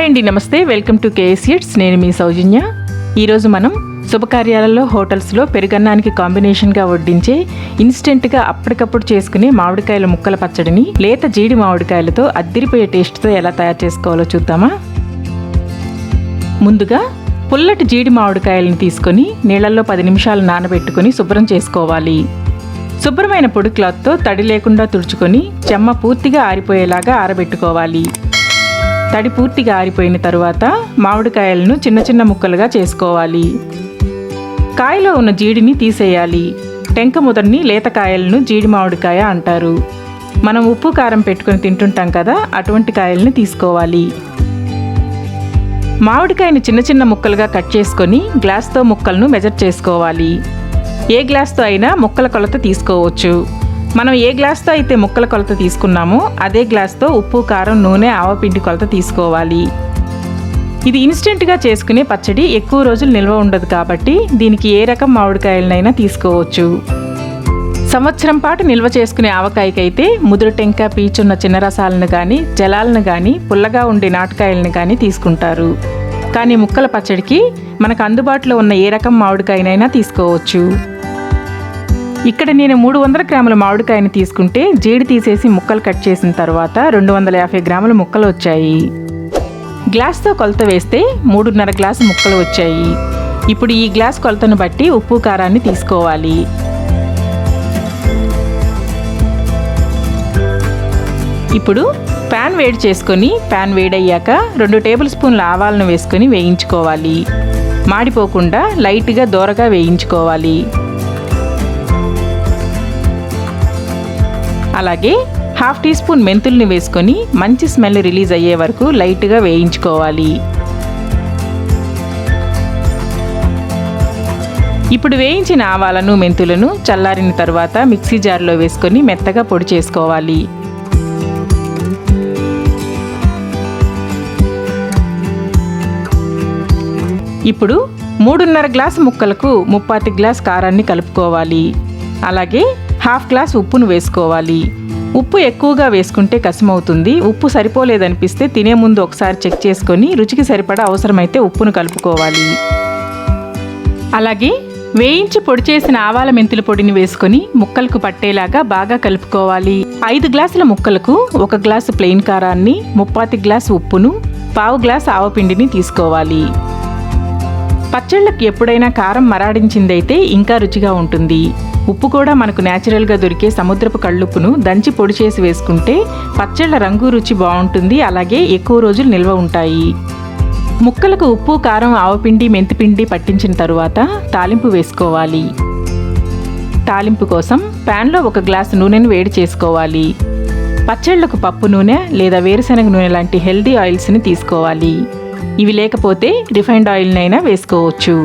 అండి, నమస్తే. Welcome to కేఎస్ఎట్స్. నేను మీ సౌజన్య. ఈరోజు మనం శుభకార్యాలలో హోటల్స్లో పెరుగన్నానికి కాంబినేషన్గా వడ్డించే ఇన్స్టెంట్గా అప్పటికప్పుడు చేసుకునే మామిడికాయల ముక్కల పచ్చడిని లేత జీడి మామిడికాయలతో అద్దిరిపోయే టేస్ట్తో ఎలా తయారు చేసుకోవాలో చూద్దామా. ముందుగా పుల్లటి జీడి మామిడికాయలను తీసుకొని నీళ్ళల్లో 10 నిమిషాలు నానబెట్టుకొని శుభ్రం చేసుకోవాలి. శుభ్రమైన పొడి క్లాత్తో తడి లేకుండా తుడుచుకొని చెమ్మ పూర్తిగా ఆరిపోయేలాగా ఆరబెట్టుకోవాలి. తడి పూర్తిగా ఆరిపోయిన తరువాత మామిడికాయలను చిన్న చిన్న ముక్కలుగా చేసుకోవాలి. కాయలో ఉన్న జీడిని తీసేయాలి. టెంక ముదర్ని లేత కాయలను జీడి మామిడికాయ అంటారు. మనం ఉప్పు కారం పెట్టుకొని తింటుంటాం కదా, అటువంటి కాయలను తీసుకోవాలి. మామిడికాయని చిన్న చిన్న ముక్కలుగా కట్ చేసుకొని గ్లాస్తో ముక్కలను మెజర్ చేసుకోవాలి. ఏ గ్లాస్తో అయినా ముక్కల కొలత తీసుకోవచ్చు. మనం ఏ గ్లాస్తో అయితే ముక్కల కొలత తీసుకున్నామో అదే గ్లాస్తో ఉప్పు, కారం, నూనె, ఆవపిండి కొలత తీసుకోవాలి. ఇది ఇన్స్టెంట్గా చేసుకునే పచ్చడి, ఎక్కువ రోజులు నిల్వ ఉండదు కాబట్టి దీనికి ఏ రకం మామిడికాయలనైనా తీసుకోవచ్చు. సంవత్సరం పాటు నిల్వ చేసుకునే ఆవకాయకైతే ముదురు టెంక, పీచున్న చిన్న రసాలను కానీ, జలాలను కానీ, పుల్లగా ఉండే నాటుకాయలను కానీ తీసుకుంటారు. కానీ ముక్కల పచ్చడికి మనకు అందుబాటులో ఉన్న ఏ రకం మామిడికాయనైనా తీసుకోవచ్చు. ఇక్కడ నేను 300 గ్రాముల మామిడికాయని తీసుకుంటే జీడి తీసేసి ముక్కలు కట్ చేసిన తర్వాత 250 గ్రాముల ముక్కలు వచ్చాయి. గ్లాస్తో కొలత వేస్తే 3.5 గ్లాసు ముక్కలు వచ్చాయి. ఇప్పుడు ఈ గ్లాస్ కొలతను బట్టి ఉప్పు, కారాన్ని తీసుకోవాలి. ఇప్పుడు ప్యాన్ వేడి చేసుకొని ప్యాన్ వేడయ్యాక 2 టేబుల్ స్పూన్ల ఆవాలను వేసుకొని వేయించుకోవాలి. మాడిపోకుండా లైట్గా దోరగా వేయించుకోవాలి. అలాగే 1/2 టీ స్పూన్ మెంతుల్ని వేసుకొని మంచి స్మెల్ రిలీజ్ అయ్యే వరకు లైట్గా వేయించుకోవాలి. ఇప్పుడు వేయించిన ఆవాలను, మెంతులను చల్లారిన తర్వాత మిక్సీ జార్లో వేసుకొని మెత్తగా పొడి చేసుకోవాలి. ఇప్పుడు 3.5 గ్లాసు ముక్కలకు 3/4 గ్లాస్ కారాన్ని కలుపుకోవాలి. అలాగే 1/2 గ్లాస్ ఉప్పును వేసుకోవాలి. ఉప్పు ఎక్కువగా వేసుకుంటే కసిమవుతుంది. ఉప్పు సరిపోలేదనిపిస్తే తినే ముందు ఒకసారి చెక్ చేసుకొని రుచికి సరిపడా అవసరమైతే ఉప్పును కలుపుకోవాలి. అలాగే వేయించి పొడి చేసిన ఆవాల మెంతుల పొడిని వేసుకొని ముక్కలకు పట్టేలాగా బాగా కలుపుకోవాలి. 5 గ్లాసుల ముక్కలకు 1 గ్లాసు ప్లెయిన్ కారాన్ని, 3/4 గ్లాసు ఉప్పును, 1/2 గ్లాసు ఆవపిండిని తీసుకోవాలి. పచ్చళ్ళకి ఎప్పుడైనా కారం మరాడించిందైతే ఇంకా రుచిగా ఉంటుంది. ఉప్పు కూడా మనకు న్యాచురల్గా దొరికే సముద్రపు కళ్ళుప్పును దంచి పొడి చేసి వేసుకుంటే పచ్చళ్ళ రంగు, రుచి బాగుంటుంది. అలాగే ఎక్కువ రోజులు నిల్వ ఉంటాయి. ముక్కలకు ఉప్పు, కారం, ఆవపిండి, మెంతిపిండి పట్టించిన తరువాత తాలింపు వేసుకోవాలి. తాలింపు కోసం ప్యాన్లో 1 గ్లాసు నూనెను వేడి చేసుకోవాలి. పచ్చళ్లకు పప్పు నూనె లేదా వేరుశనగ నూనె లాంటి హెల్దీ ఆయిల్స్ని తీసుకోవాలి. ఇవి లేకపోతే రిఫైన్డ్ ఆయిల్నైనా వేసుకోవచ్చు.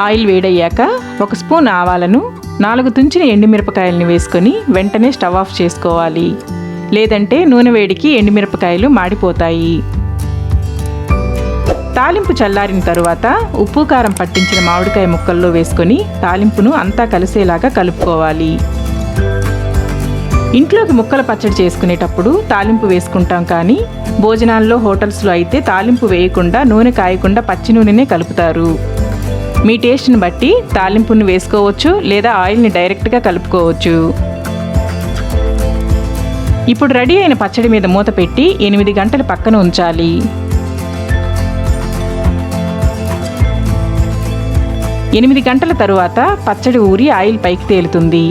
ఆయిల్ వేడయ్యాక 1 స్పూన్ ఆవాలను, 4 తుంచిన ఎండుమిరపకాయలను వేసుకొని వెంటనే స్టవ్ ఆఫ్ చేసుకోవాలి. లేదంటే నూనె వేడికి ఎండుమిరపకాయలు మాడిపోతాయి. తాలింపు చల్లారిన తరువాత ఉప్పు, కారం పట్టించిన మామిడికాయ ముక్కల్లో వేసుకొని తాలింపును అంతా కలిసేలాగా కలుపుకోవాలి. ఇంట్లోకి ముక్కల పచ్చడి చేసుకునేటప్పుడు తాలింపు వేసుకుంటాం, కానీ భోజనాల్లో, హోటల్స్లో అయితే తాలింపు వేయకుండా నూనె కాయకుండా పచ్చి నూనెనే కలుపుతారు. మీ టేస్ట్ని బట్టి తాలింపుని వేసుకోవచ్చు లేదా ఆయిల్ని డైరెక్ట్గా కలుపుకోవచ్చు. ఇప్పుడు రెడీ అయిన పచ్చడి మీద మూత పెట్టి 8 గంటలు పక్కన ఉంచాలి. 8 గంటల తరువాత పచ్చడి ఊరి ఆయిల్ పైకి తేలుతుంది.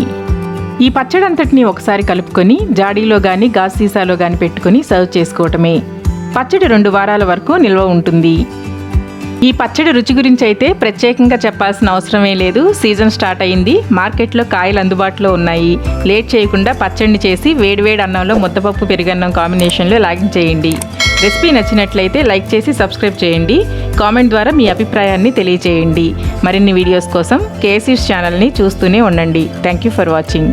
ఈ పచ్చడి అంతటిని ఒకసారి కలుపుకొని జాడీలో కానీ, గాజు సీసాలో కానీ పెట్టుకొని సర్వ్ చేసుకోవటమే. పచ్చడి 2 వారాల వరకు నిల్వ ఉంటుంది. ఈ పచ్చడి రుచి గురించి అయితే ప్రత్యేకంగా చెప్పాల్సిన అవసరమే లేదు. సీజన్ స్టార్ట్ అయింది. మార్కెట్లో కాయలు అందుబాటులో ఉన్నాయి. లేట్ చేయకుండా పచ్చడిని చేసి వేడివేడి అన్నంలో ముద్దపప్పు, పెరుగన్నం కాంబినేషన్లో లాగించేయండి. రెసిపీ నచ్చినట్లయితే లైక్ చేసి సబ్స్క్రైబ్ చేయండి. కామెంట్ ద్వారా మీ అభిప్రాయాన్ని తెలియజేయండి. మరిన్ని వీడియోస్ కోసం కేఎస్ఎట్స్ ఛానల్ని చూస్తూనే ఉండండి. Thank you for watching.